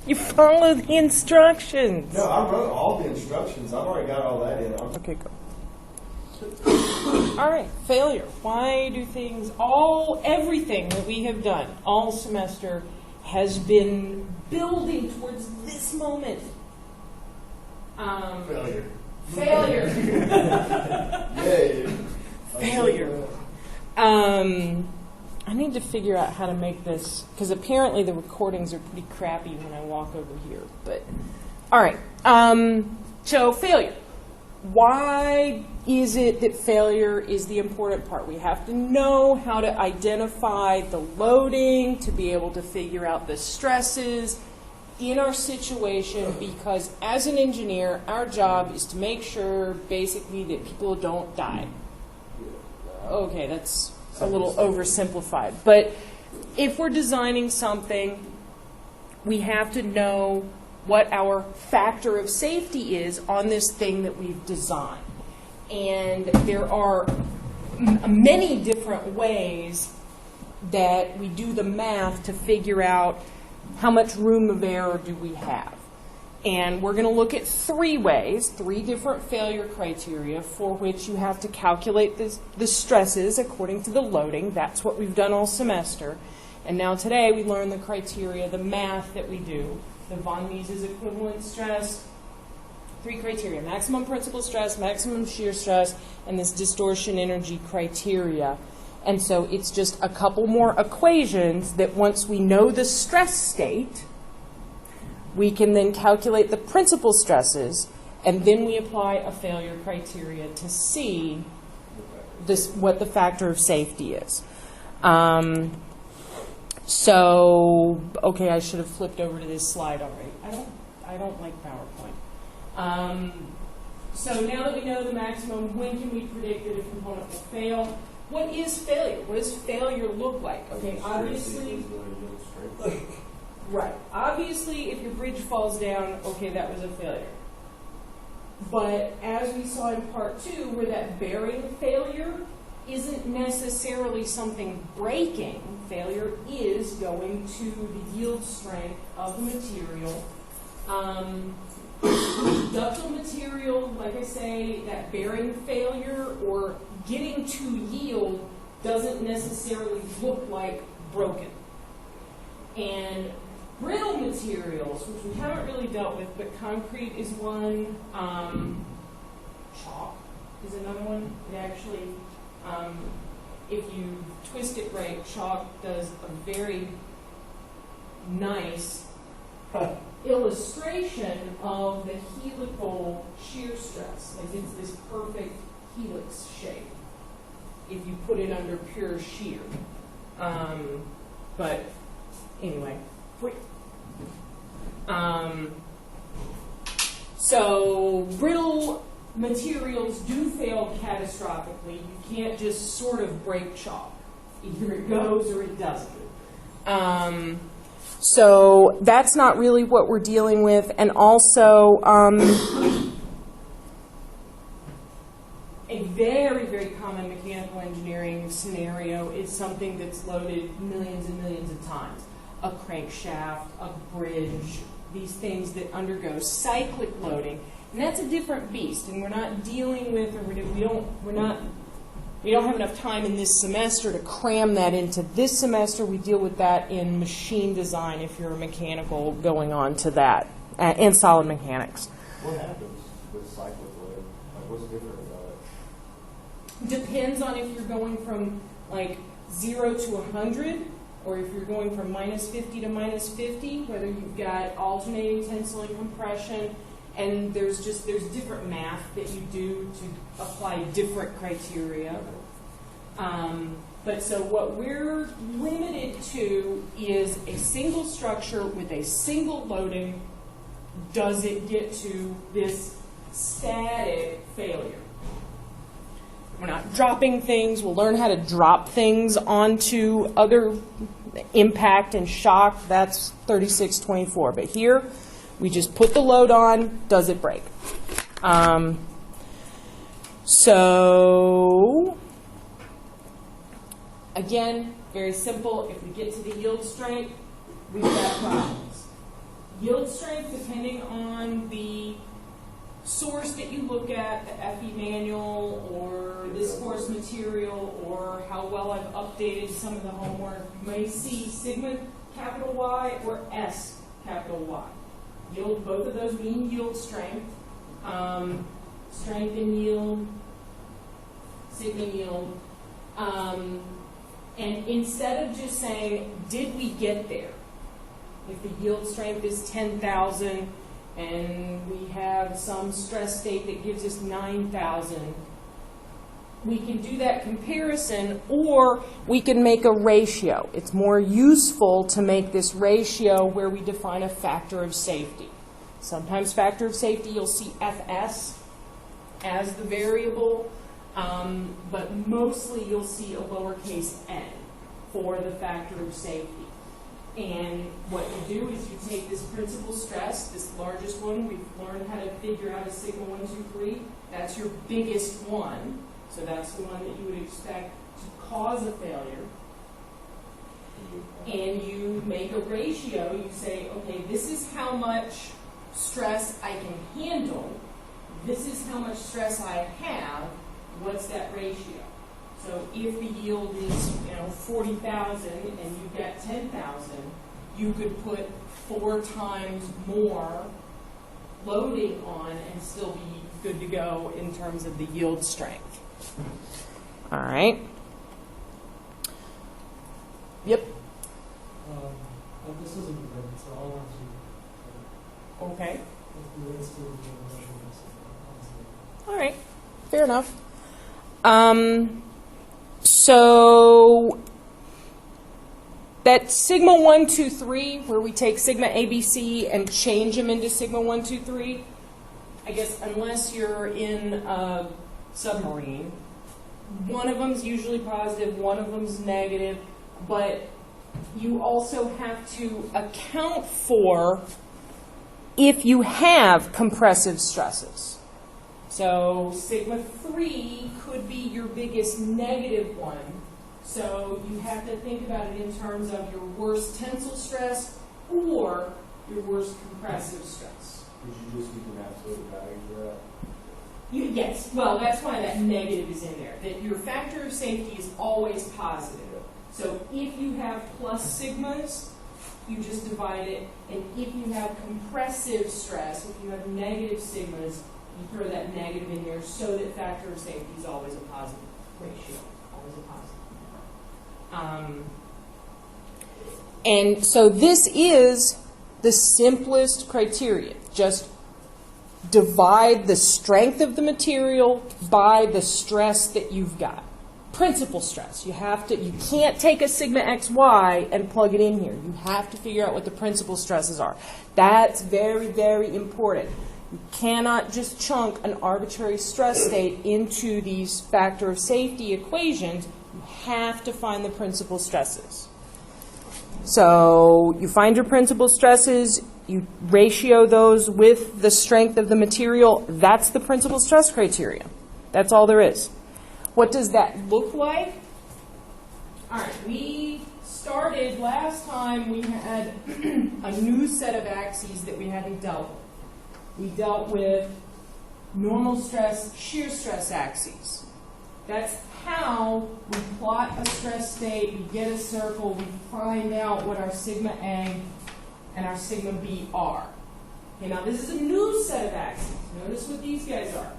You follow the instructions. No, I wrote all the instructions. I've already got all that in. Okay, go. All right, failure. Why do everything that we have done all semester has been building towards this moment? Failure. Failure. Yay. Failure. I need to figure out how to make this, because apparently the recordings are pretty crappy when I walk over here. But all right. So failure. Why is it that failure is the important part? We have to know how to identify the loading to be able to figure out the stresses in our situation, because as an engineer, our job is to make sure basically that people don't die. Okay, that's a little oversimplified. But if we're designing something, we have to know what our factor of safety is on this thing that we've designed. And there are many different ways that we do the math to figure out how much room of error do we have. And we're going to look at three different failure criteria for which you have to calculate the stresses according to the loading. That's what we've done all semester. And now today we learn the criteria, the math that we do. The von Mises equivalent stress, three criteria: maximum principal stress, maximum shear stress, and this distortion energy criteria. And so it's just a couple more equations that once we know the stress state, we can then calculate the principal stresses, and then we apply a failure criteria to see what the factor of safety is. So, okay, I should have flipped over to this slide already. I don't like PowerPoint. So now that we know the maximum, when can we predict that a component will fail? What is failure? What does failure look like? Okay, obviously, right. Obviously, if your bridge falls down, okay, that was a failure. But as we saw in part 2, where that bearing failure isn't necessarily something breaking. Failure is going to the yield strength of the material. Ductile material, like I say, that bearing failure or getting to yield doesn't necessarily look like broken. And brittle materials, which we haven't really dealt with, but concrete is one. Chalk is another one. It actually, if you twist it right, chalk does a very nice illustration of the helical shear stress. Like it's this perfect helix shape if you put it under pure shear. But anyway, so brittle materials do fail catastrophically. You can't just sort of break chalk. Either it goes or it doesn't. So that's not really what we're dealing with. And also, a very, very common mechanical engineering scenario is something that's loaded millions and millions of times. A crankshaft, a bridge, these things that undergo cyclic loading. And that's a different beast, and we're not dealing with, or we don't have enough time in this semester to cram that into this semester. We deal with that in machine design if you're a mechanical going on to that, and solid mechanics. What happens with cyclic load? Like, what's different about it? Depends on if you're going from like 0 to 100, or if you're going from -50 to -50, whether you've got alternating tensile and compression. And there's different math that you do to apply different criteria. But so what we're limited to is a single structure with a single loading. Does it get to this static failure? We're not dropping things. We'll learn how to drop things onto other impact and shock. That's 3624. But here, we just put the load on. Does it break? So, again, very simple. If we get to the yield strength, we've got problems. Yield strength, depending on the source that you look at, the FE manual or this course material or how well I've updated some of the homework, you may see sigma capital Y or S capital Y. Yield, both of those mean yield strength. Strength and yield, sigma yield. And instead of just saying, did we get there? If the yield strength is 10,000 and we have some stress state that gives us 9,000, we can do that comparison, or we can make a ratio. It's more useful to make this ratio where we define a factor of safety. Sometimes factor of safety, you'll see FS as the variable, but mostly you'll see a lowercase n for the factor of safety. And what you do is you take this principal stress, this largest one, we've learned how to figure out a sigma 1, 2, 3. That's your biggest one. So that's the one that you would expect to cause a failure. And you make a ratio. You say, okay, this is how much stress I can handle. This is how much stress I have. What's that ratio? So if the yield is 40,000 and you've got 10,000, you could put 4 times more loading on and still be good to go in terms of the yield strength. All right. Yep. This isn't good, so I'll answer. Okay. It relates to the measurements. All right. Fair enough. So that sigma 1, 2, 3, where we take sigma ABC and change them into sigma 1, 2, 3, I guess unless you're in a submarine, one of them's usually positive, one of them's negative, but you also have to account for if you have compressive stresses. So sigma 3 could be your biggest negative one. So you have to think about it in terms of your worst tensile stress or your worst compressive stress. Would you just use an absolute value for that? Yes. Well, that's why that negative is in there. That your factor of safety is always positive. So if you have plus sigmas, you just divide it. And if you have compressive stress, if you have negative sigmas, you throw that negative in there so that factor of safety is always a positive ratio, always a positive. And so this is the simplest criteria. Just divide the strength of the material by the stress that you've got. Principal stress. You can't take a sigma xy and plug it in here. You have to figure out what the principal stresses are. That's very, very important. You cannot just chunk an arbitrary stress state into these factor of safety equations. You have to find the principal stresses. So you find your principal stresses, you ratio those with the strength of the material. That's the principal stress criteria. That's all there is. What does that look like? All right, we started last time, we had a new set of axes that we hadn't dealt with. We dealt with normal stress, shear stress axes. That's how we plot a stress state, we get a circle, we find out what our sigma A and our sigma B are. Okay, now this is a new set of axes. Notice what these guys are.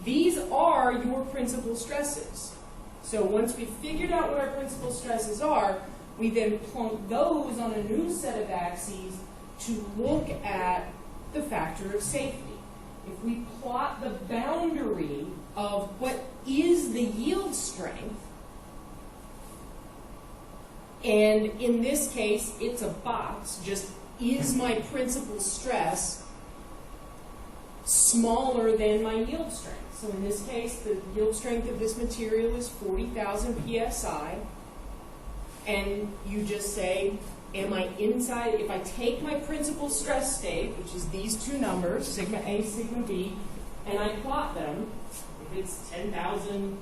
These are your principal stresses. So once we've figured out what our principal stresses are, we then plunk those on a new set of axes to look at the factor of safety. If we plot the boundary of what is the yield strength, and in this case, it's a box, just is my principal stress smaller than my yield strength? So in this case, the yield strength of this material is 40,000 psi, and you just say, am I inside? If I take my principal stress state, which is these two numbers, sigma A, sigma B, and I plot them, if it's 10,000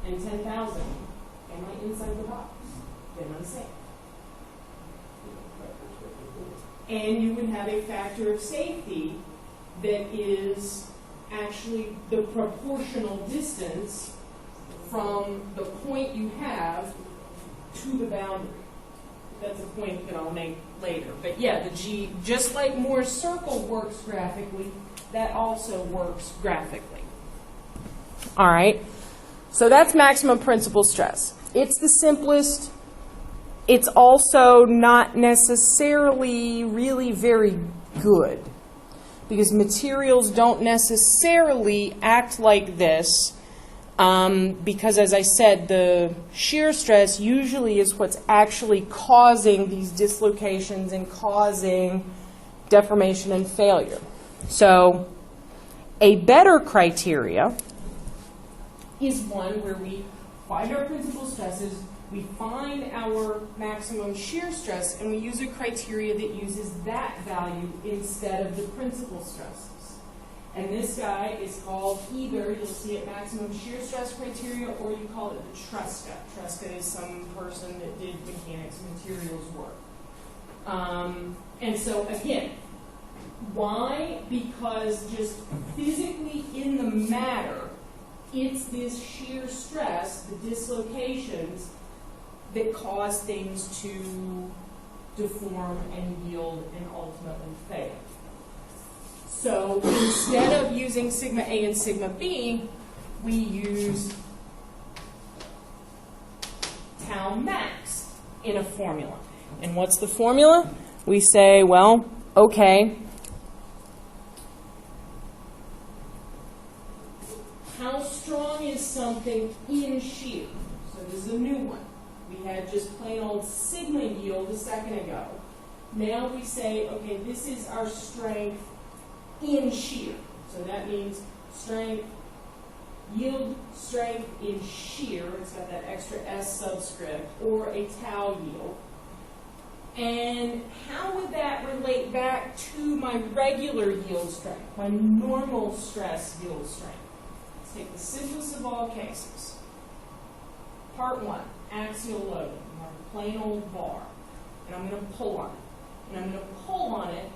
and 10,000, am I inside the box? Am I safe? and you would have a factor of safety that is actually the proportional distance from the point you have to the boundary. That's a point that I'll make later. But yeah, the G, just like Moore's circle works graphically, that also works graphically. All right, so that's maximum principal stress. It's the simplest. It's also not necessarily really very good, because materials don't necessarily act like this, because, as I said, the shear stress usually is what's actually causing these dislocations and causing deformation and failure. So a better criteria is one where we find our principal stresses, we find our maximum shear stress, and we use a criteria that uses that value instead of the principal stresses. And this guy is called either, you'll see it, maximum shear stress criteria, or you call it the Tresca. Tresca is some person that did mechanics materials work. And so again, why? Because just physically in the matter, it's this shear stress, the dislocations, that cause things to deform and yield and ultimately fail. So instead of using sigma A and sigma B, we use tau max in a formula. And what's the formula? We say, well, okay, how strong is something in shear? So this is a new one. We had just plain old sigma yield a second ago. Now we say, okay, this is our strength in shear. So that means strength, yield strength in shear. It's got that extra S subscript, or a tau yield. And how would that relate back to my regular yield strength, my normal stress yield strength? Let's take the simplest of all cases. Part 1, axial loading. I'm on a plain old bar, and I'm going to pull on it. And I'm going to pull on it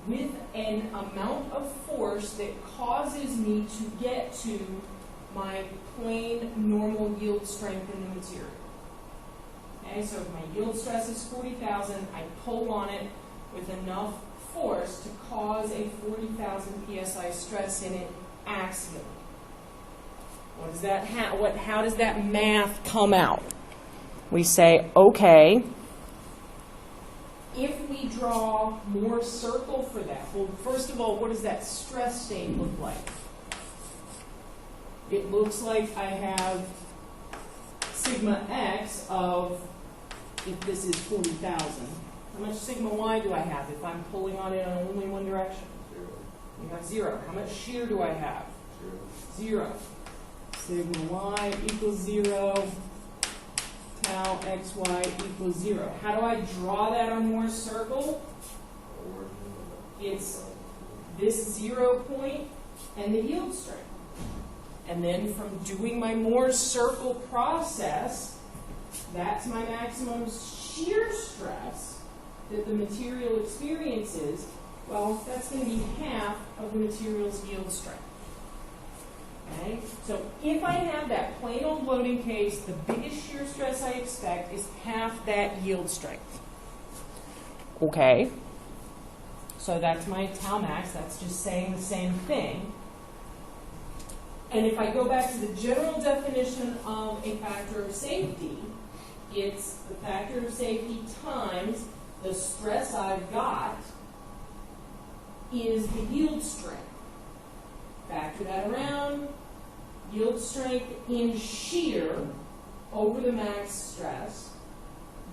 with an amount of force that causes me to get to my plain normal yield strength in the material. Okay, so if my yield stress is 40,000, I pull on it with enough force to cause a 40,000 psi stress in it axially. What does that how does that math come out? We say, okay, if we draw more circle for that, well, first of all, what does that stress state look like? It looks like I have sigma x of, if this is 40,000, how much sigma y do I have if I'm pulling on it in only one direction? 0. You have 0. How much shear do I have? 0. Sigma y equals 0. Tau xy equals 0. How do I draw that on Moore's circle? It's this 0 point and the yield strength. And then from doing my Moore's circle process, that's my maximum shear stress that the material experiences. Well, that's going to be half of the material's yield strength. Okay? So if I have that plain old loading case, the biggest shear stress I expect is half that yield strength. Okay? So that's my tau max. That's just saying the same thing. And if I go back to the general definition of a factor of safety, it's the factor of safety times the stress I've got is the yield strength. Factor that around, yield strength in shear over the max stress,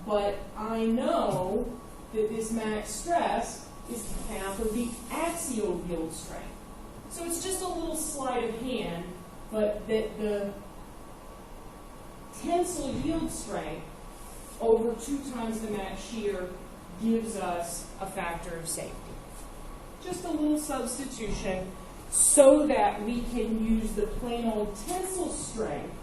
but I know that this max stress is half of the axial yield strength. So it's just a little sleight of hand, but that the tensile yield strength over 2 times the max shear gives us a factor of safety. Just a little substitution so that we can use the plain old tensile strength,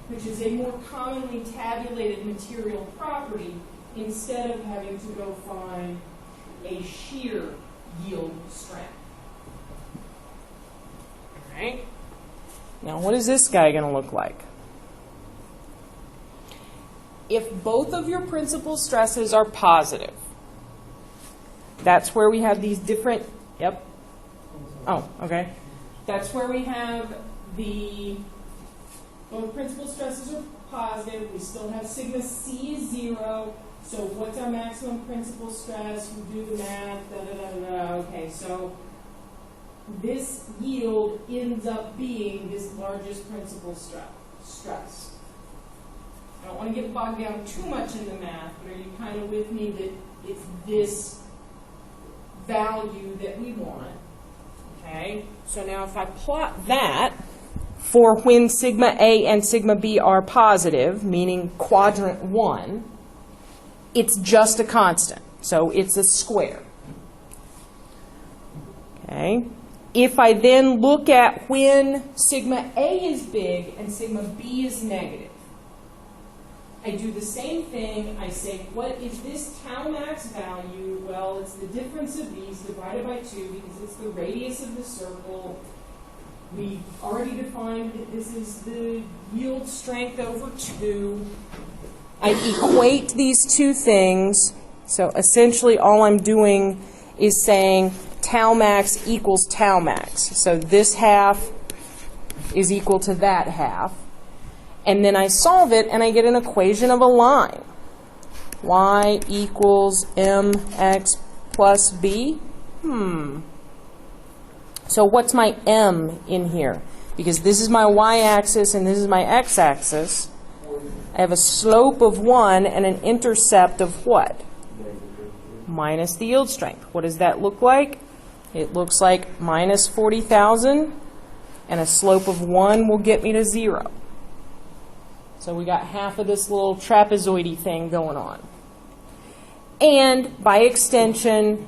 which is a more commonly tabulated material property, instead of having to go find a shear yield strength. All right? Now, what is this guy going to look like? If both of your principal stresses are positive, that's where we have these different, yep. Oh, okay. That's where we have both principal stresses are positive. We still have sigma C is 0. So what's our maximum principal stress? We do the math, da-da-da-da. Okay, so this yield ends up being this largest principal stress. I don't want to get bogged down too much in the math, but are you kind of with me that it's this value that we want? Okay, so now if I plot that for when sigma A and sigma B are positive, meaning quadrant 1, it's just a constant, so it's a square. Okay. If I then look at when sigma A is big and sigma B is negative, I do the same thing. I say, what is this tau max value? Well, it's the difference of these divided by 2 because it's the radius of the circle. We already defined that this is the yield strength over 2. I equate these two things. So essentially all I'm doing is saying tau max equals tau max. So this half is equal to that half. And then I solve it and I get an equation of a line. Y equals mx plus b. So what's my m in here? Because this is my y-axis and this is my x-axis. I have a slope of 1 and an intercept of what? Minus the yield strength. What does that look like? It looks like minus 40,000, and a slope of 1 will get me to 0. So we got half of this little trapezoidy thing going on. And by extension,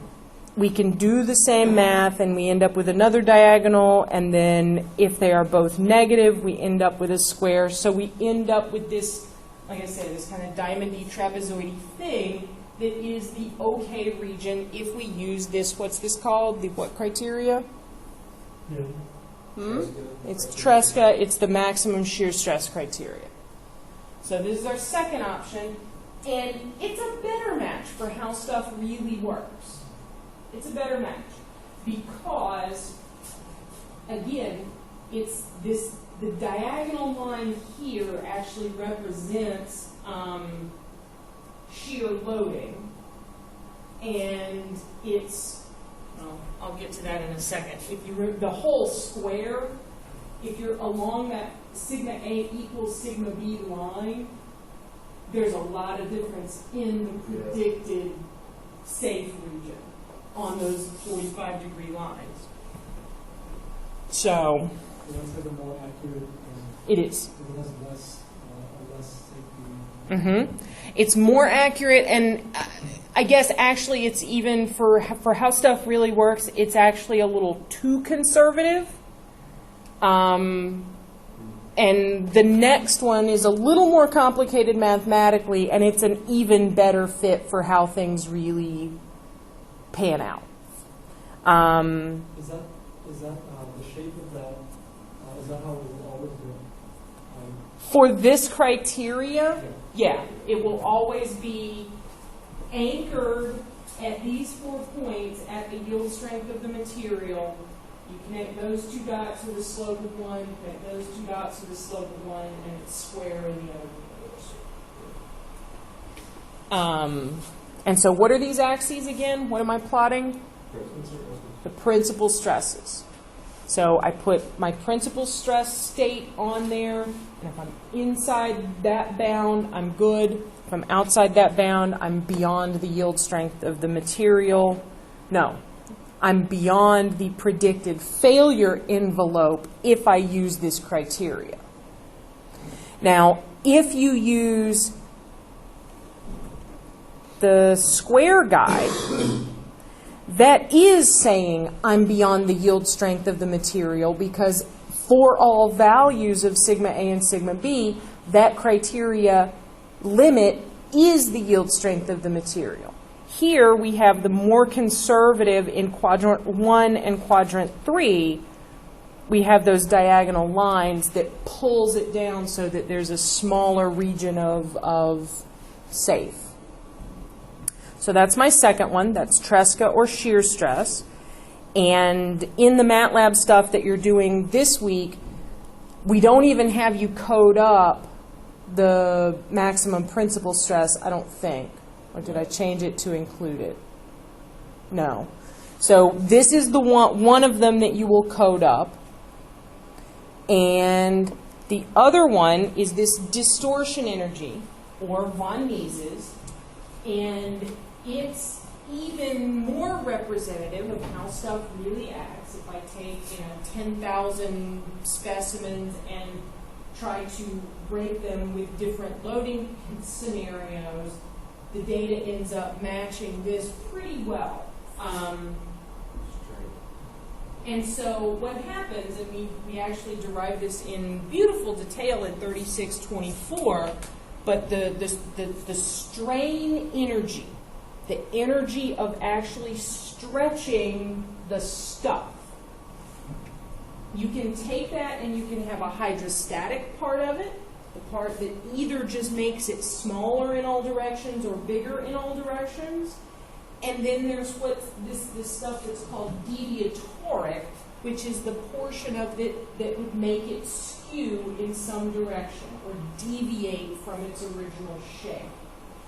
we can do the same math, and we end up with another diagonal, and then if they are both negative, we end up with a square. So we end up with this, like I said, this kind of diamondy trapezoidy thing that is the okay region if we use this, what's this called? The what criteria? Yeah. It's Tresca. It's the maximum shear stress criteria. So this is our second option, and it's a better match for how stuff really works. It's a better match because, again, it's this, the diagonal line here actually represents shear loading, and it's, well, I'll get to that in a second. If you the whole square, if you're along that sigma A equals sigma B line, there's a lot of difference in the predicted safe region on those 45-degree lines. So That's the more accurate. it is. It has less safety. It's more accurate, and I guess actually it's even for how stuff really works, it's actually a little too conservative. And the next one is a little more complicated mathematically, and it's an even better fit for how things really pan out. Is that the shape of that? Is that how we will always do it? For this criteria, yeah, it will always be anchored at these 4 points at the yield strength of the material. You connect those 2 dots to the slope of 1, you connect those 2 dots to the slope of 1, and it's square in the other case. And so what are these axes again? What am I plotting? The principal stresses. So I put my principal stress state on there, and if I'm inside that bound, I'm good. If I'm outside that bound, I'm beyond the yield strength of the material. No, I'm beyond the predicted failure envelope if I use this criteria. Now, if you use the square guide, that is saying I'm beyond the yield strength of the material, because for all values of sigma A and sigma B, that criteria limit is the yield strength of the material. Here we have the more conservative in quadrant 1 and quadrant 3. We have those diagonal lines that pulls it down so that there's a smaller region of safe. So that's my second one. That's Tresca or shear stress. And in the MATLAB stuff that you're doing this week, we don't even have you code up the maximum principal stress, I don't think. Or did I change it to include it? No. So this is the one of them that you will code up. And the other one is this distortion energy, or von Mises, and it's even more representative of how stuff really acts. If I take 10,000 specimens and try to break them with different loading scenarios, the data ends up matching this pretty well. And so what happens, and we actually derive this in beautiful detail in 3624, but the strain energy, the energy of actually stretching the stuff, you can take that and you can have a hydrostatic part of it, the part that either just makes it smaller in all directions or bigger in all directions. And then there's this stuff that's called deviatoric, which is the portion of it that would make it skew in some direction or deviate from its original shape.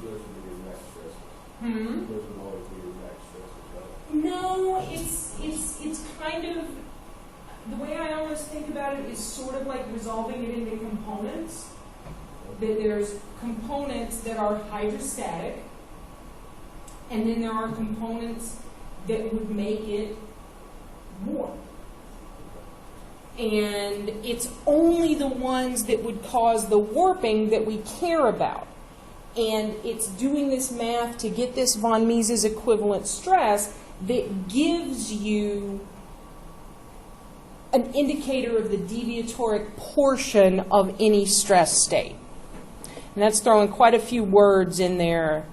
Those would be your max stresses. Hmm? Those would always be your max stresses, right? No, it's kind of, the way I always think about it is sort of like resolving it into components. That there's components that are hydrostatic, and then there are components that would make it warm. And it's only the ones that would cause the warping that we care about. And it's doing this math to get this von Mises equivalent stress that gives you an indicator of the deviatoric portion of any stress state. And that's throwing quite a few words in there.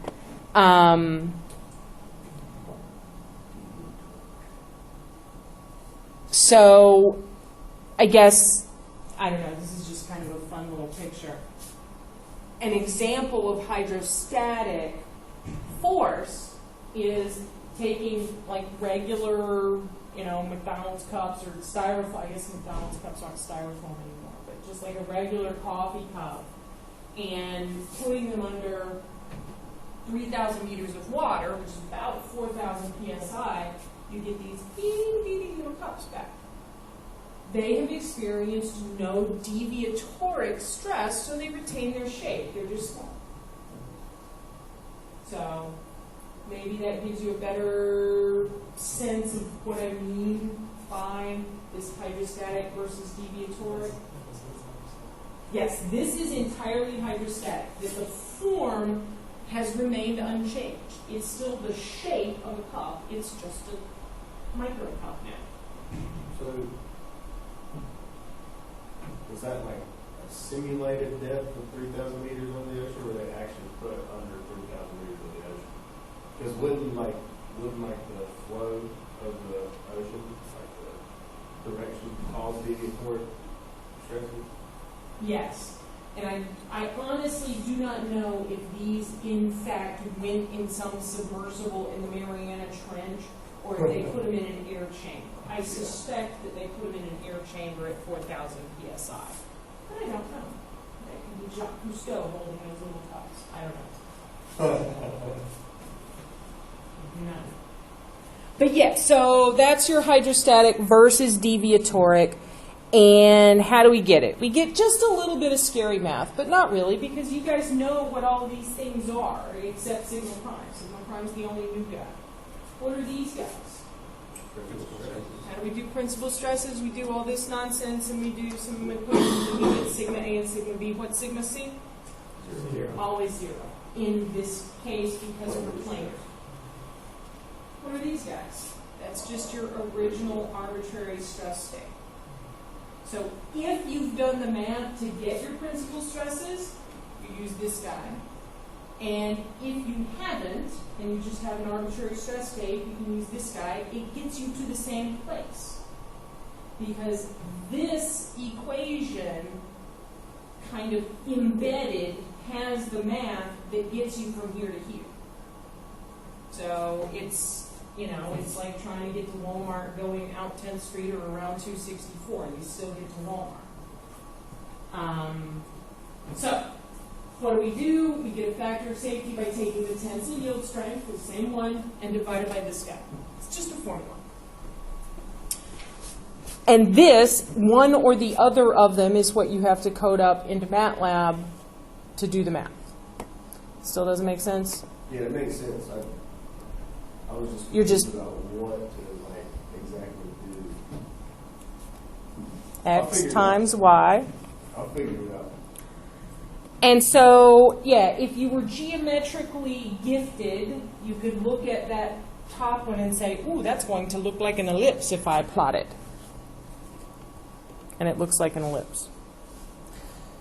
So I guess, I don't know, this is just kind of a fun little picture. An example of hydrostatic force is taking like regular, McDonald's cups or styrofoam. I guess McDonald's cups aren't styrofoam anymore, but just like a regular coffee cup, and putting them under 3,000 meters of water, which is about 4,000 psi, you get these itty little cups back. They have experienced no deviatoric stress, so they retain their shape. They're just small. So maybe that gives you a better sense of what I mean by this hydrostatic versus deviatoric. Yes, this is entirely hydrostatic. The form has remained unchanged. It's still the shape of a cup. It's just a micro cup now. So, is that like a simulated depth of 3,000 meters on the ocean, or they actually put it under 3,000 meters of the ocean? Because wouldn't the flow of the ocean, like the direction, cause deviatoric stresses? Yes. And I honestly do not know if these, in fact, went in some submersible in the Mariana Trench, or if they put them in an air chamber. I suspect that they put them in an air chamber at 4,000 psi. But I don't know. That could be Jacques Cousteau holding those little cups. I don't know. No. But yeah, so that's your hydrostatic versus deviatoric. And how do we get it? We get just a little bit of scary math, but not really, because you guys know what all these things are, except sigma prime. Sigma prime's the only new guy. What are these guys? How do we do principal stresses? We do all this nonsense, and we do some equations, and we get sigma A and sigma B. What's sigma C? 0. Always 0. In this case, because we're planar. What are these guys? That's just your original arbitrary stress state. So if you've done the math to get your principal stresses, you use this guy. And if you haven't, and you just have an arbitrary stress tape, you can use this guy, it gets you to the same place. Because this equation, kind of embedded, has the math that gets you from here to here. So it's, you know, it's like trying to get to Walmart going out 10th Street or around 264. You still get to Walmart. So what do? We get a factor of safety by taking the tensile yield strength, the same one, and divide it by this guy. It's just a formula. And this, one or the other of them, is what you have to code up into MATLAB to do the math. Still doesn't make sense? Yeah, it makes sense. I was just confused about what to like exactly do. X times Y. I'll figure it out. And so, yeah, if you were geometrically gifted, you could look at that top one and say, ooh, that's going to look like an ellipse if I plot it. And it looks like an ellipse.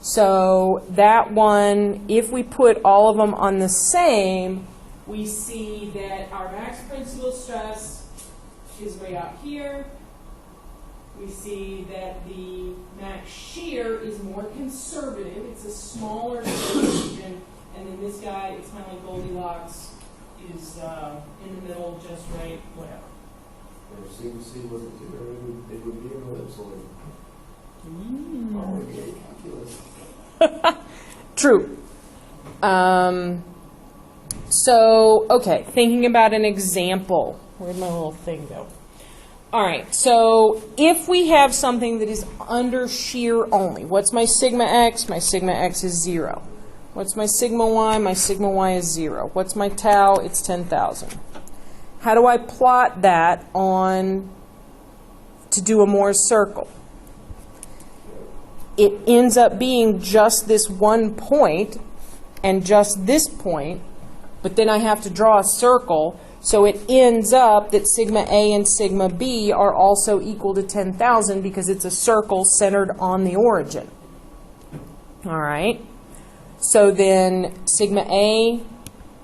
So that one, if we put all of them on the same, we see that our max principal stress is way out here. We see that the max shear is more conservative. It's a smaller region. And then this guy, it's kind of like Goldilocks, is in the middle, just right, whatever. If CBC wasn't too, it would be an ellipse. Oh, yeah, calculus. True. So, okay, thinking about an example. Where'd my little thing go? All right, so if we have something that is under shear only, what's my sigma x? My sigma x is 0. What's my sigma y? My sigma y is 0. What's my tau? It's 10,000. How do I plot that on to do a Morse circle? It ends up being just this one point and just this point, but then I have to draw a circle, so it ends up that sigma A and sigma B are also equal to 10,000 because it's a circle centered on the origin. All right? So then sigma A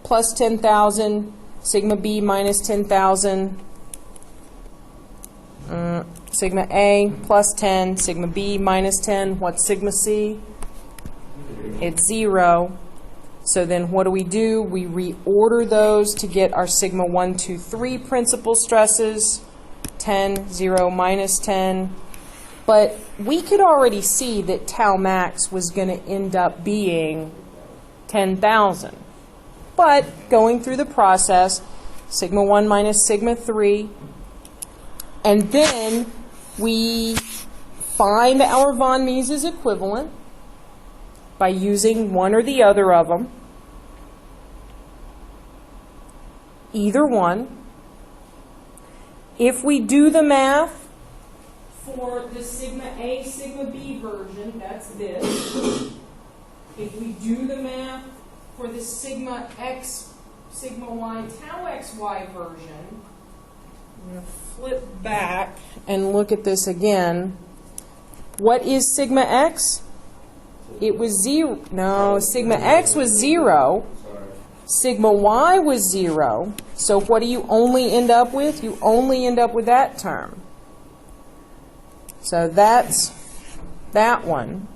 plus 10,000, sigma B minus 10,000, sigma A plus 10, sigma B minus 10. What's sigma C? It's 0. So then what do? We reorder those to get our sigma 1, 2, 3 principal stresses. 10, 0, minus 10. But we could already see that tau max was going to end up being 10,000. But going through the process, sigma 1 minus sigma 3, and then we find our von Mises equivalent by using one or the other of them. Either one. If we do the math for the sigma A, sigma B version, that's this. If we do the math for the sigma X, sigma Y, tau XY version, I'm going to flip back and look at this again. What is sigma X? It was 0. No, sigma X was 0. Sigma Y was 0. So what do you only end up with? You only end up with that term. So that's that one.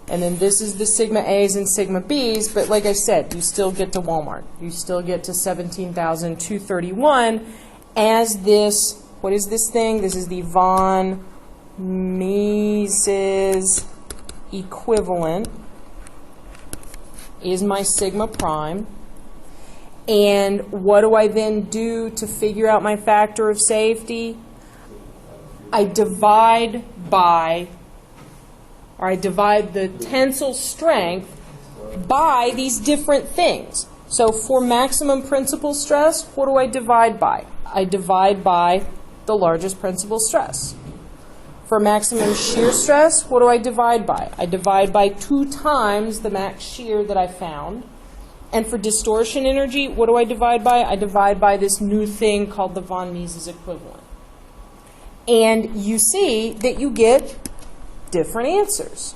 And then this is the sigma A's and sigma B's. But like I said, you still get to Walmart. You still get to 17,231 as this. What is this thing? This is the von Mises equivalent is my sigma prime. And what do I then do to figure out my factor of safety? I divide the tensile strength by these different things. So for maximum principal stress, what do I divide by? I divide by the largest principal stress. For maximum shear stress, what do I divide by? I divide by 2 times the max shear that I found. And for distortion energy, what do I divide by? I divide by this new thing called the von Mises equivalent. And you see that you get different answers.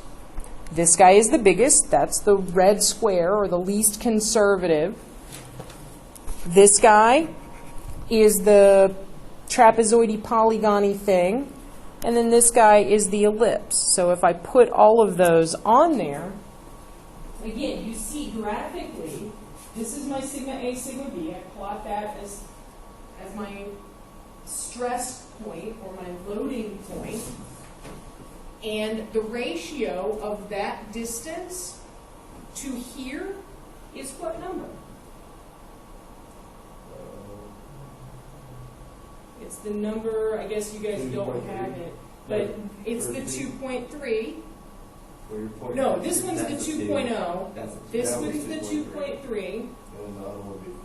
This guy is the biggest. That's the red square, or the least conservative. This guy is the trapezoidy polygony thing. And then this guy is the ellipse. So if I put all of those on there, again, you see graphically, this is my sigma A, sigma B. I plot that as my stress point, or my loading point. And the ratio of that distance to here is what number? It's the number, I guess you guys don't have it, but it's the 2.3. No, this one's the 2.0. This one's the 2.3.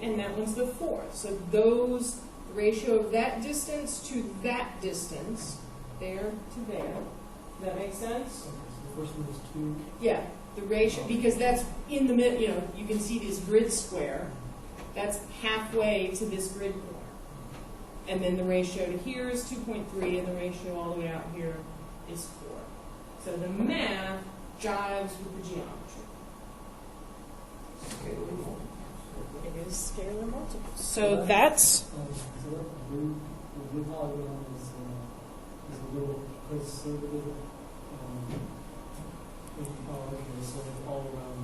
And that one's the 4. So those, the ratio of that distance to that distance, there to there. Does that make sense? Okay, so the first one is 2. Yeah, the ratio, because that's in the middle, you can see this grid square. That's halfway to this grid corner. And then the ratio to here is 2.3, and the ratio all the way out here is 4. So the math jives with the geometry. It is scalar multiples. So that's... So that blue polygon is a little conservative. Okay, so all around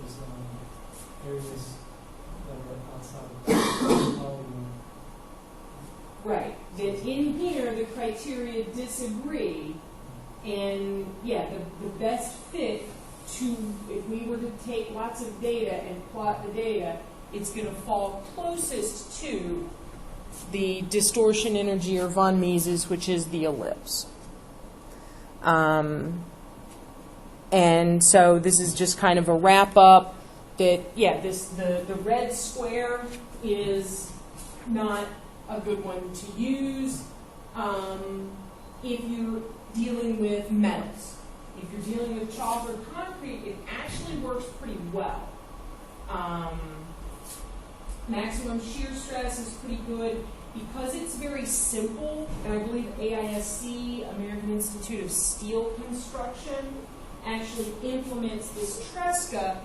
there's areas that are outside of the polygon. Right. That in here, the criteria disagree. And, yeah, the best fit to, if we were to take lots of data and plot the data, it's going to fall closest to the distortion energy, or von Mises, which is the ellipse. And so this is just kind of a wrap-up that, yeah, the red square is not a good one to use if you're dealing with metals. If you're dealing with chalk or concrete, it actually works pretty well. Maximum shear stress is pretty good. Because it's very simple, and I believe AISC, American Institute of Steel Construction, actually implements this Tresca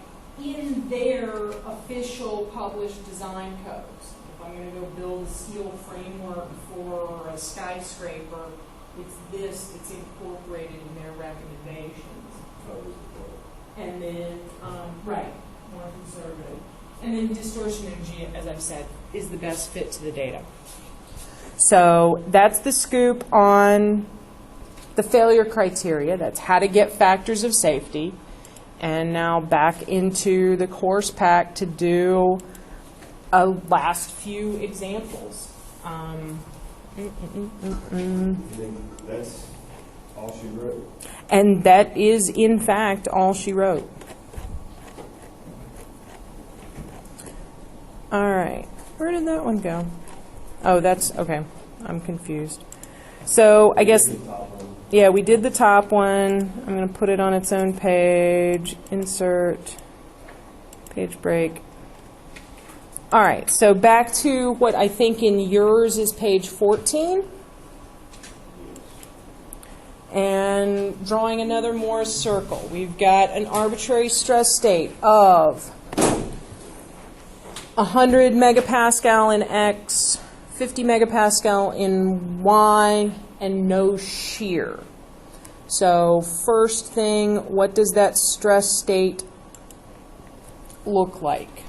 in their official published design codes. If I'm going to go build a steel framework for a skyscraper, it's this that's incorporated in their recommendations. And then, right, more conservative. And then distortion energy, as I've said, is the best fit to the data. So that's the scoop on the failure criteria. That's how to get factors of safety. And now back into the course pack to do a last few examples. That's all she wrote. And that is, in fact, all she wrote. All right. Where did that one go? Oh, that's, okay. I'm confused. So I guess, yeah, we did the top one. I'm going to put it on its own page. Insert, page break. All right, so back to what I think in yours is page 14. And drawing another Morse circle. We've got an arbitrary stress state of 100 megapascal in X, 50 megapascal in Y, and no shear. So first thing, what does that stress state look like?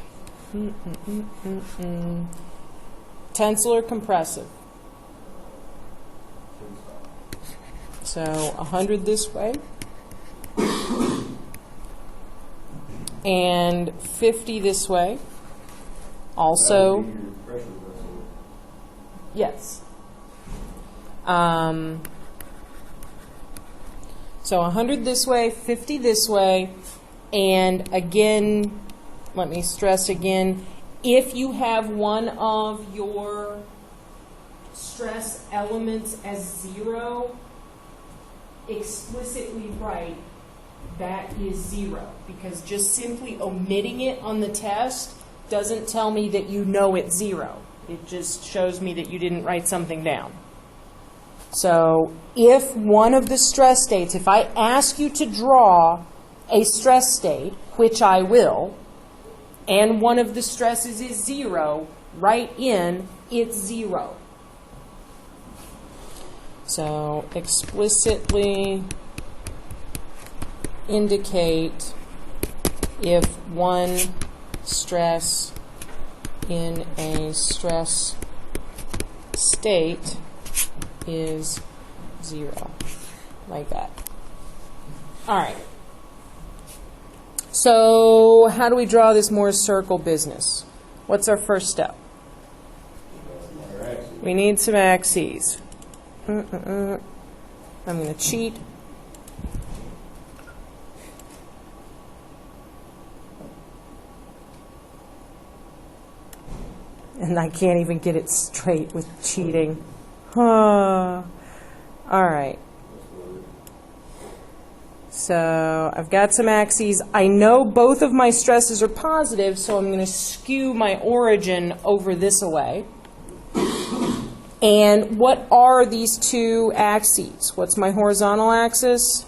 Tensile or compressive? So 100 this way, and 50 this way. Also, yes. So 100 this way, 50 this way, and again, let me stress again, if you have one of your stress elements as 0, explicitly write that is 0, because just simply omitting it on the test doesn't tell me that you know it's 0. It just shows me that you didn't write something down. So if one of the stress states, if I ask you to draw a stress state, which I will, and one of the stresses is 0, write in it's 0. So explicitly indicate if one stress in a stress state is 0, like that. All right. So how do we draw this Moore's circle business? What's our first step? We need some axes. I'm going to cheat. And I can't even get it straight with cheating. All right. So I've got some axes. I know both of my stresses are positive, so I'm going to skew my origin over this way. And what are these two axes? What's my horizontal axis?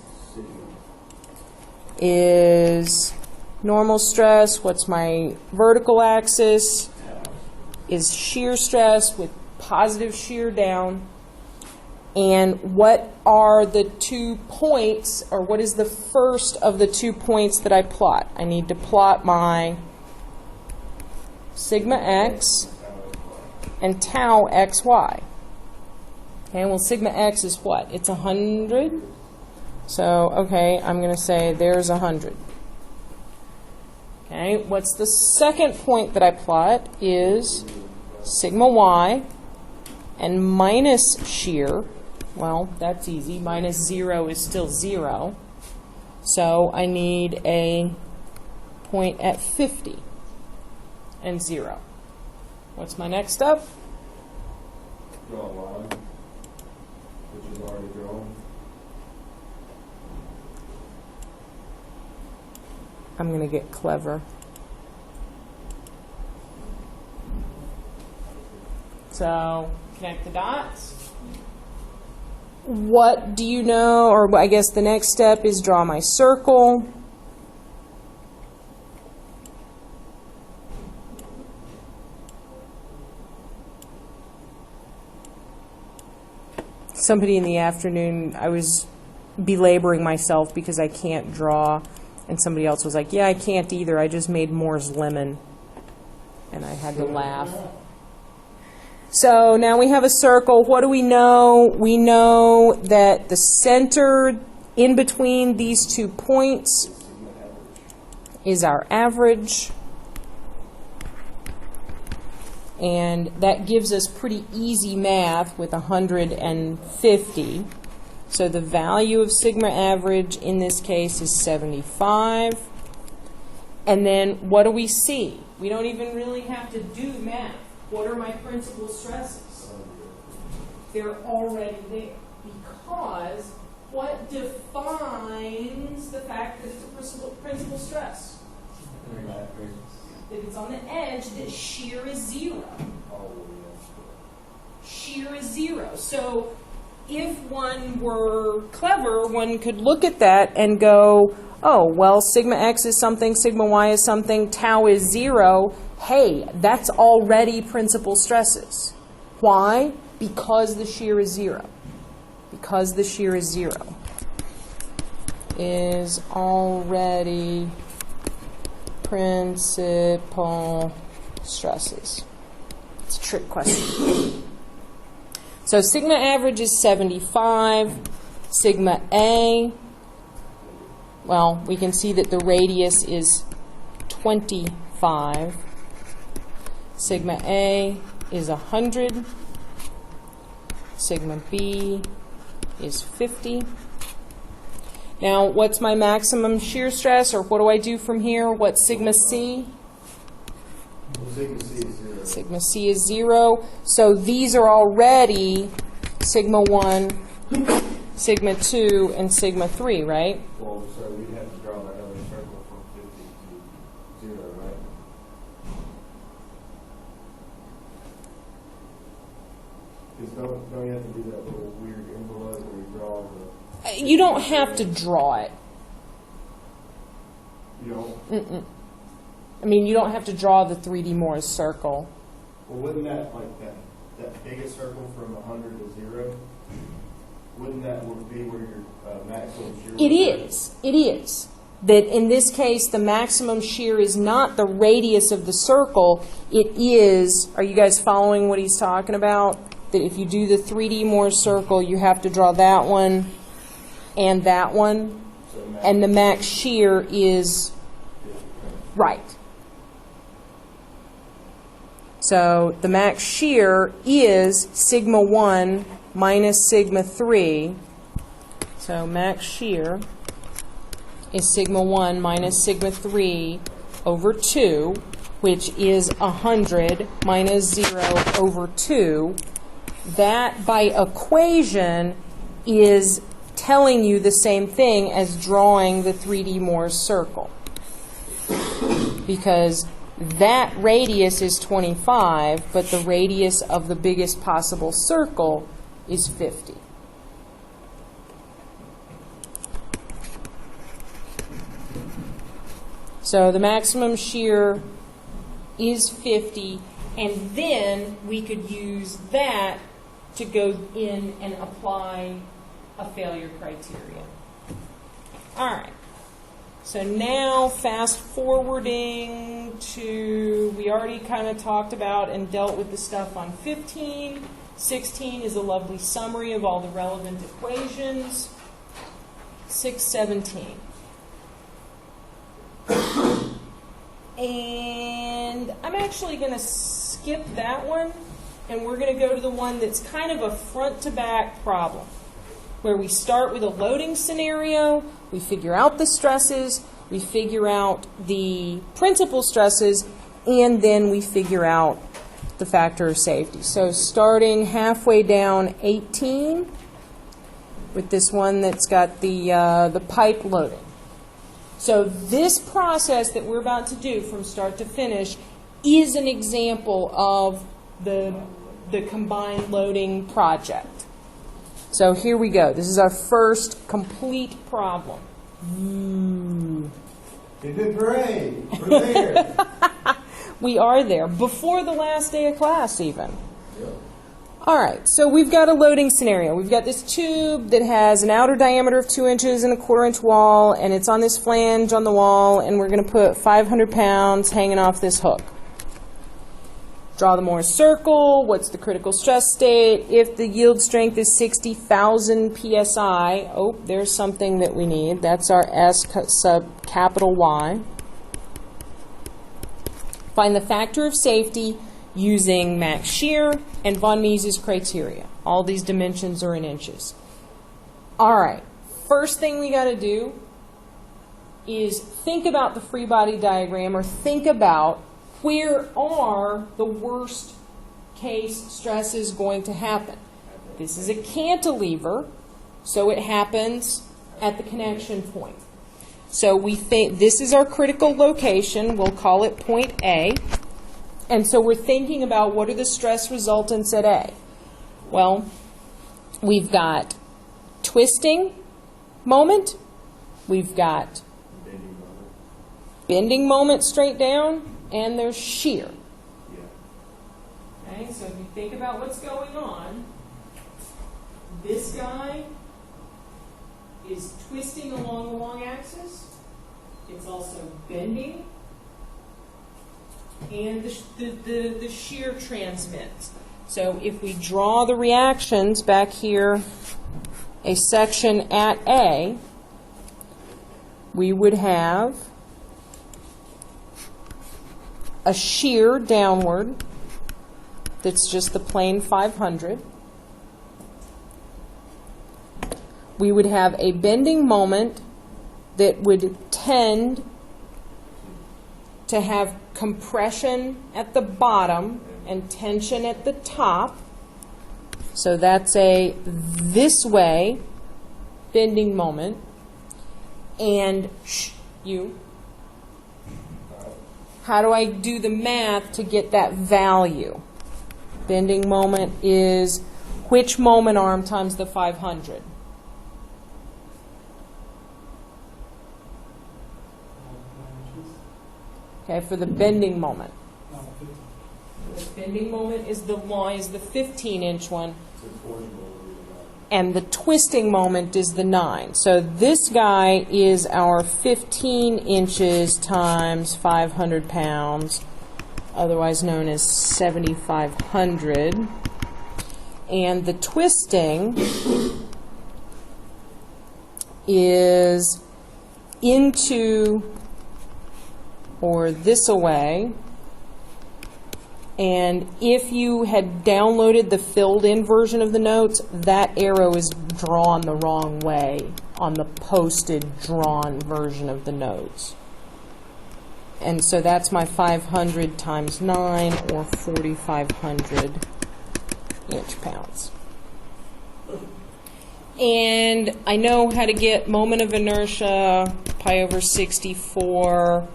Is normal stress. What's my vertical axis? Is shear stress with positive shear down. And what are the 2 points, or what is the first of the 2 points that I plot? I need to plot my sigma x and tau xy. Okay, well, sigma x is what? It's 100. So, okay, I'm going to say there's 100. Okay, what's the second point that I plot is sigma y and minus shear. Well, that's easy. Minus 0 is still 0. So I need a point at 50 and 0. What's my next step? Draw a line, which is already drawn. I'm going to get clever. So connect the dots. What do you know, or I guess the next step is draw my circle. Somebody in the afternoon, I was belaboring myself because I can't draw, and somebody else was like, yeah, I can't either, I just made Moore's lemon. And I had to laugh. So now we have a circle. What do we know? We know that the center in between these 2 points is our average. And that gives us pretty easy math with 150. So the value of sigma average in this case is 75. And then what do we see? We don't even really have to do math. What are my principal stresses? They're already there. Because what defines the fact that it's a principal stress? If it's on the edge, that shear is 0. Shear is 0. So if one were clever, one could look at that and go, oh, well, sigma x is something, sigma y is something, tau is 0. Hey, that's already principal stresses. Why? Because the shear is 0. Because the shear is 0. Is already principal stresses. It's a trick question. So sigma average is 75. Sigma A, well, we can see that the radius is 25. Sigma A is 100. Sigma B is 50. Now, what's my maximum shear stress, or what do I do from here? What's sigma C? Well, sigma C is 0. Sigma C is 0. So these are already sigma 1, sigma 2, and sigma 3, right? Well, so we'd have to draw that other circle from 50 to 0, right? Because don't you have to do that little weird envelope where you draw the... You don't have to draw it. You don't? Mm-mm. I mean, you don't have to draw the 3D Morse circle. Well, wouldn't that, like, that biggest circle from 100 to 0, wouldn't that be where your maximum shear... It is. It is. That in this case, the maximum shear is not the radius of the circle. It is, are you guys following what he's talking about? That if you do the 3D Morse circle, you have to draw that one and that one. And the max shear is right. So the max shear is sigma 1 minus sigma 3. So max shear is sigma 1 minus sigma 3 over 2, which is 100 minus 0 over 2. That, by equation, is telling you the same thing as drawing the 3D Morse circle. Because that radius is 25, but the radius of the biggest possible circle is 50. So the maximum shear is 50, and then we could use that to go in and apply a failure criteria. All right. So now fast forwarding to, we already kind of talked about and dealt with the stuff on 15. 16 is a lovely summary of all the relevant equations. 617. And I'm actually going to skip that one, and we're going to go to the one that's kind of a front-to-back problem, where we start with a loading scenario, we figure out the stresses, we figure out the principal stresses, and then we figure out the factor of safety. So starting halfway down 18 with this one that's got the pipe loading. So this process that we're about to do from start to finish is an example of the combined loading project. So here we go. This is our first complete problem. You did great. We're there. We are there, before the last day of class even. All right, so we've got a loading scenario. We've got this tube that has an outer diameter of 2 inches and a 1/4 inch wall, and it's on this flange on the wall, and we're going to put 500 pounds hanging off this hook. Draw the Morse circle. What's the critical stress state? If the yield strength is 60,000 psi, oh, there's something that we need. That's our S sub capital Y. Find the factor of safety using max shear and von Mises criteria. All these dimensions are in inches. All right, first thing we got to do is think about the free body diagram, or think about where are the worst case stresses going to happen. This is a cantilever, so it happens at the connection point. So we think this is our critical location. We'll call it point A. And so we're thinking about what are the stress resultants at A. Well, we've got twisting moment. We've got bending moment straight down. And there's shear. Okay, so if you think about what's going on, this guy is twisting along the long axis. It's also bending. And the shear transmits. So if we draw the reactions back here, a section at A, we would have a shear downward that's just the plane 500. We would have a bending moment that would tend to have compression at the bottom and tension at the top. So that's a this way bending moment. And how do I do the math to get that value? Bending moment is which moment arm times the 500? Okay, for the bending moment. 15. The bending moment is the 15-inch one, The torsion will be and the twisting moment is the 9. So this guy is our 15 inches times 500 pounds, otherwise known as 7,500. And the twisting is into or this away. And if you had downloaded the filled-in version of the notes, that arrow is drawn the wrong way on the posted drawn version of the notes. And so that's my 500 times 9, or 4,500 inch-pounds. And I know how to get moment of inertia, pi over 64,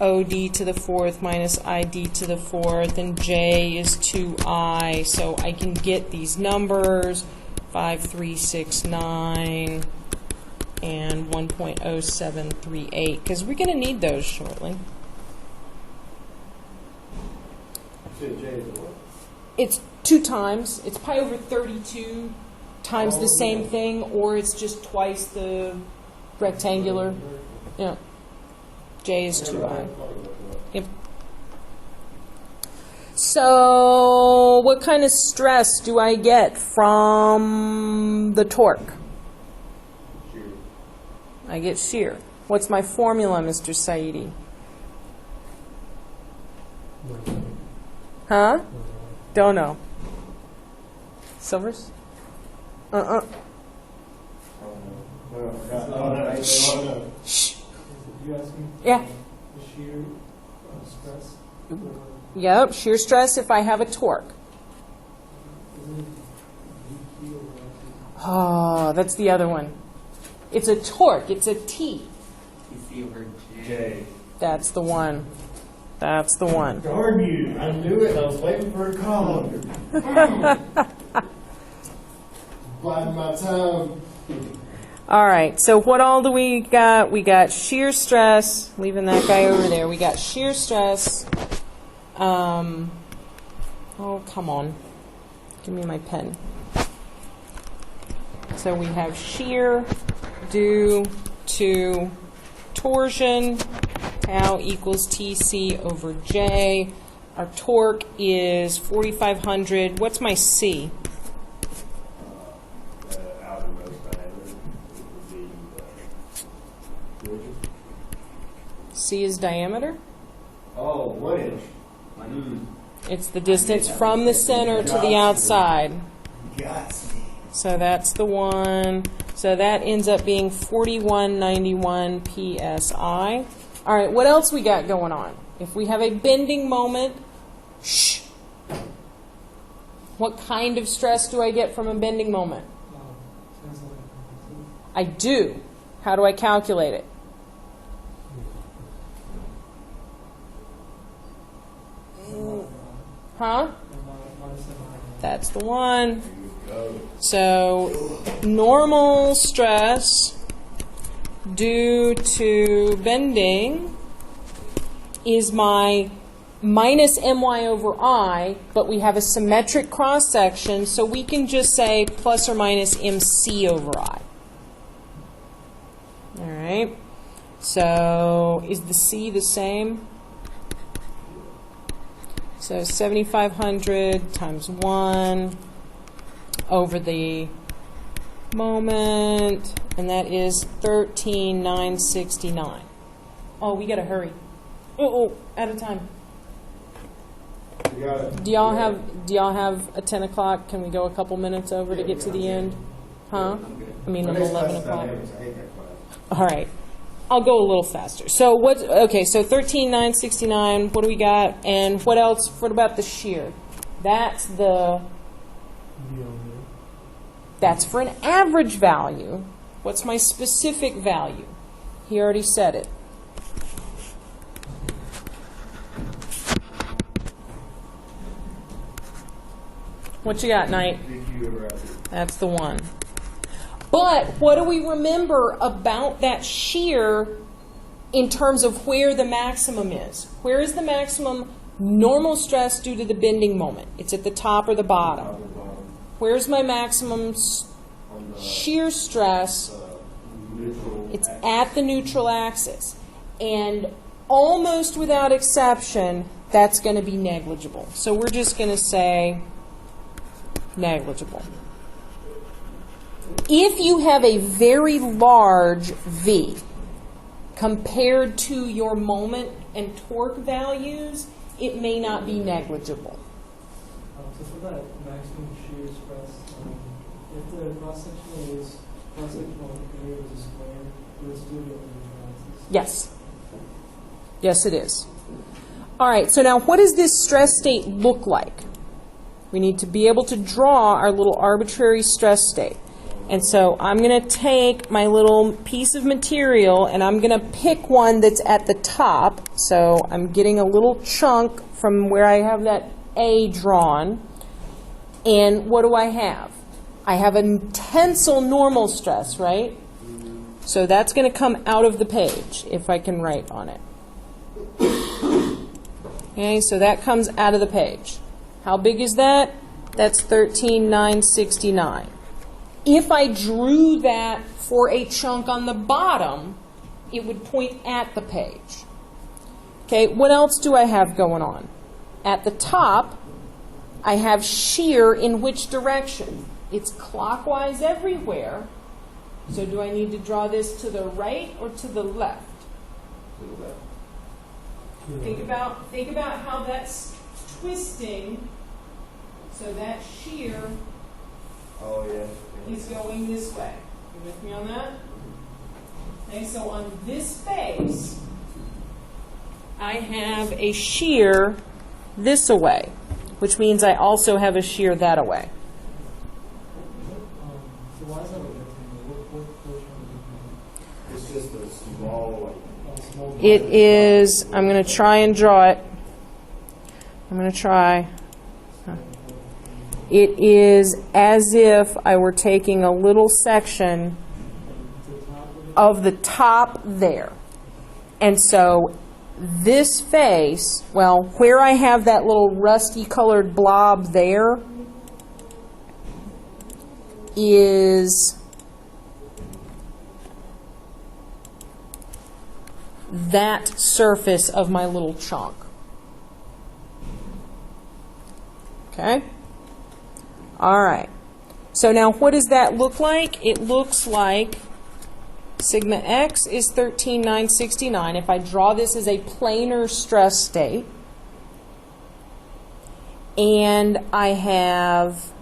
OD to the fourth minus ID to the fourth, and J is 2I, so I can get these numbers, 5369 and 1.0738, because we're going to need those shortly. J is what? It's 2 times, it's pi over 32 times the same thing, or it's just twice the rectangular. Yeah. J is 2I. Yep. So, what kind of stress do I get from the torque? Shear. I get shear. What's my formula, Mr. Saidi? Huh? Don't know. Silvers? No, Shh. Is you asking? Yeah. The shear stress? Yep, shear stress if I have a torque. Isn't it VQ or Oh, that's the other one. It's a torque. It's a T. TC over J. J. That's the one. That's the one. Darn you! I knew it. I was waiting for a call. Biding my time. All right, so what all do we got? We got shear stress, leaving that guy over there. We got shear stress. Oh, come on. Give me my pen. So we have shear due to torsion, tau equals TC over J. Our torque is 4,500. What's my C? Outermost diameter would be C is diameter. Oh, 1 inch. It's the distance from the center to the outside. Got So that's the one. So that ends up being 4191 psi. All right, what else we got going on? If we have a bending moment, shh. What kind of stress do I get from a bending moment? tensile? I do. How do I calculate it? Huh? That's the one. So normal stress due to bending is my minus my over I, but we have a symmetric cross section, so we can just say plus or minus mc over I. All right. So is the C the same? So 7,500 times 1 over the moment, and that is 13,969. Oh, we gotta hurry. Oh, out of time. You got it. Do y'all have a 10 o'clock? Can we go a couple minutes over to get to the end? Huh? I mean, My an next 11 class is o'clock. dynamics. I hate that class. All right. I'll go a little faster. So what? Okay, so 13,969. What do we got? And what else? What about the shear? That's the. That's for an average value. What's my specific value? He already said it. What you got, Knight? DQ over out here. That's the one. But what do we remember about that shear in terms of where the maximum is? Where is the maximum normal stress due to the bending moment? It's at the top or the bottom. Top and bottom. Where's my maximum On the shear stress? neutral. It's axis. at the neutral axis. And almost without exception, that's going to be negligible. So we're just going to say negligible. If you have a very large V compared to your moment and torque values, it may not be negligible. So for that maximum shear stress, if the cross-sectional area is a square, it would still be on the neutral axis. Yes. Yes, it is. All right, so now what does this stress state look like? We need to be able to draw our little arbitrary stress state. And so I'm going to take my little piece of material and I'm going to pick one that's at the top. So I'm getting a little chunk from where I have that A drawn. And what do I have? I have a tensile normal stress, right? So that's going to come out of the page if I can write on it. Okay, so that comes out of the page. How big is that? That's 13,969. If I drew that for a chunk on the bottom, it would point at the page. Okay, what else do I have going on? At the top, I have shear in which direction? It's clockwise everywhere. So do I need to draw this to the right or to the left? To the left. Think about how that's twisting. So that shear Oh, yeah. is going this way. You with me on that? Okay, so on this face, I have a shear this away, which means I also have a shear that away. So why is that a rectangle? What portion of It's just a small, the small It is, I'm going to try and draw it. I'm going to try. It is as if I were taking a little section of the top there. And so this face, well, where I have that little rusty colored blob there is that surface of my little chunk. Okay? All right. So now what does that look like? It looks like sigma x is 13,969. If I draw this as a planar stress state, and I have,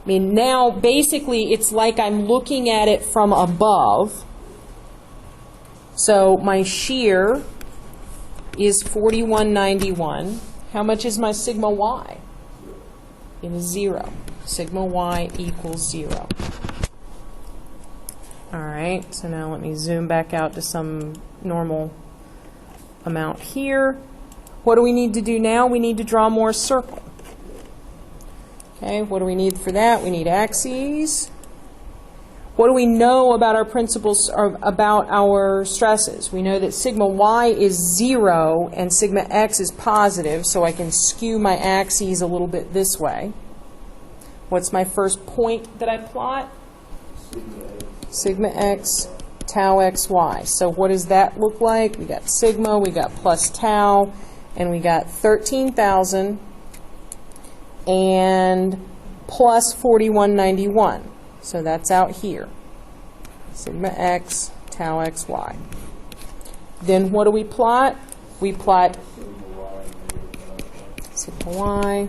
now basically it's like I'm looking at it from above. So my shear is 4191. How much is my sigma y? It is 0. Sigma y equals 0. All right, so now let me zoom back out to some normal amount here. What do we need to do now? We need to draw more circle. Okay, what do we need for that? We need axes. What do we know about our principles, or about our stresses? We know that sigma y is 0 and sigma x is positive, so I can skew my axes a little bit this way. What's my first point that I plot? Sigma x, tau xy. So what does that look like? We got sigma, we got plus tau, and we got 13,000 and plus 4191. So that's out here. Sigma x, tau xy. Then what do we plot? We plot sigma y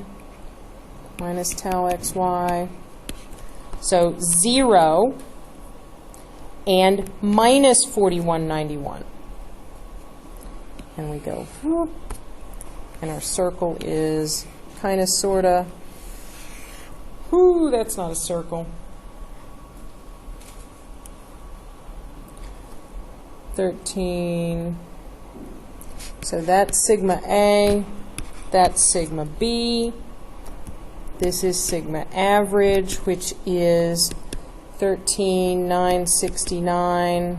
minus tau xy. So 0 and minus 4191. And we go, whoop, and our circle is kind of, sort of, whoo, that's not a circle. 13. So that's sigma A, that's sigma B, This is sigma average, which is 13,969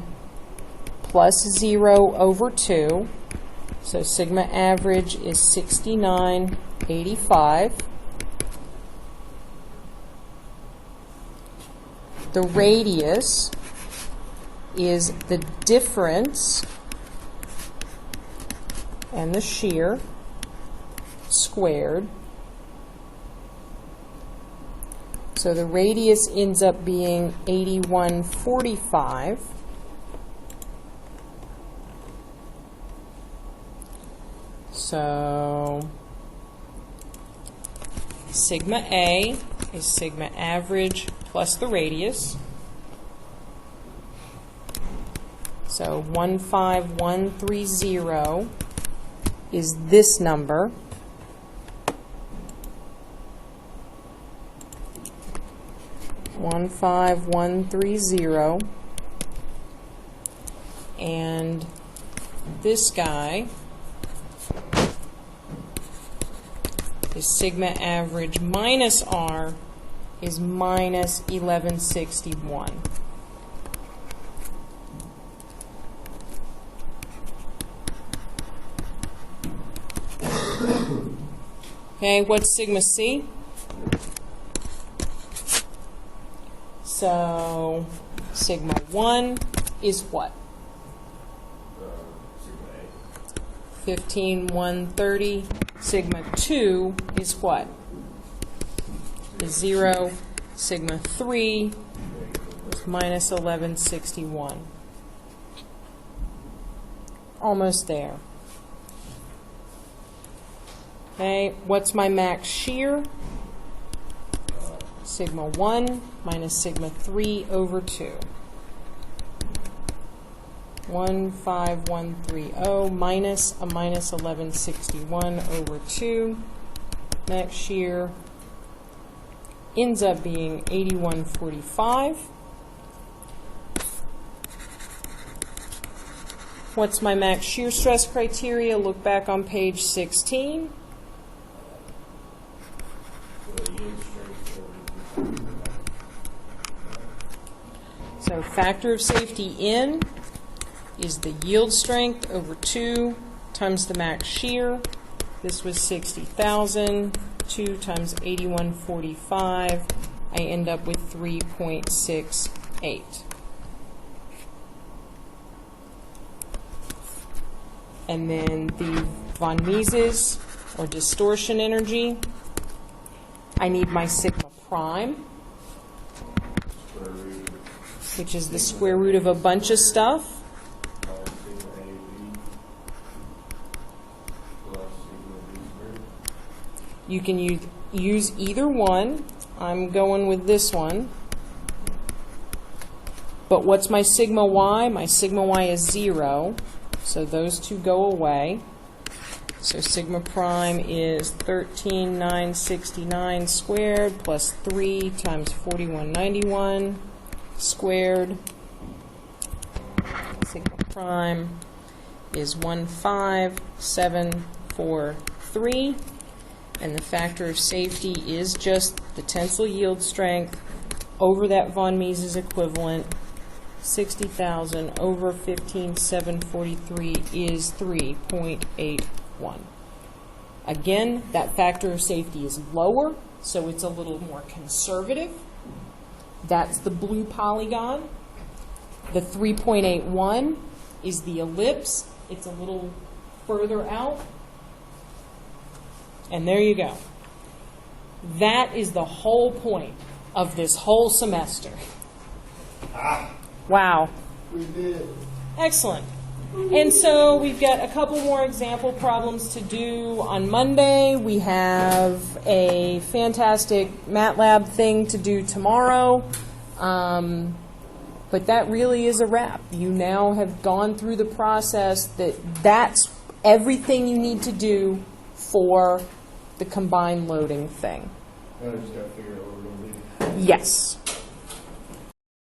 plus 0 over 2. So sigma average is 6985. The radius is the difference and the shear squared. So the radius ends up being 8145. So sigma A is sigma average plus the radius. So 15130 is this number. (15130), and this guy is sigma average minus R is minus 1161. Okay, what's sigma C? So sigma 1 is what? Sigma 15,130. Sigma 2 is what? Is 0. Sigma 3 is minus 1161. Almost there. Okay, what's my max shear? Sigma 1 minus sigma 3 over 2. 15130 minus a minus 1161 over 2. Max shear ends up being 8145. What's my max shear stress criteria? Look back on page 16. So factor of safety in is the yield strength over 2 times the max shear. This was 60,000. 2 times 8145. I end up with 3.68. And then the von Mises, or distortion energy, I need my sigma prime, which is the square root of a bunch of stuff. You can use either one. I'm going with this one. But what's my sigma y? My sigma y is 0. So those two go away. So sigma prime is 13,969 squared plus 3 times 4191 squared. Sigma prime is 15743. And the factor of safety is just the tensile yield strength over that von Mises equivalent. 60,000 over 15,743 is 3.81. Again, that factor of safety is lower, so it's a little more conservative. That's the blue polygon. The 3.81 is the ellipse. It's a little further out. And there you go. That is the whole point of this whole semester. Wow. We did. Excellent. And so we've got a couple more example problems to do on Monday. We have a fantastic MATLAB thing to do tomorrow. But that really is a wrap. You now have gone through the process that's everything you need to do for the combined loading thing. I just got to figure out what we're going to do. Yes.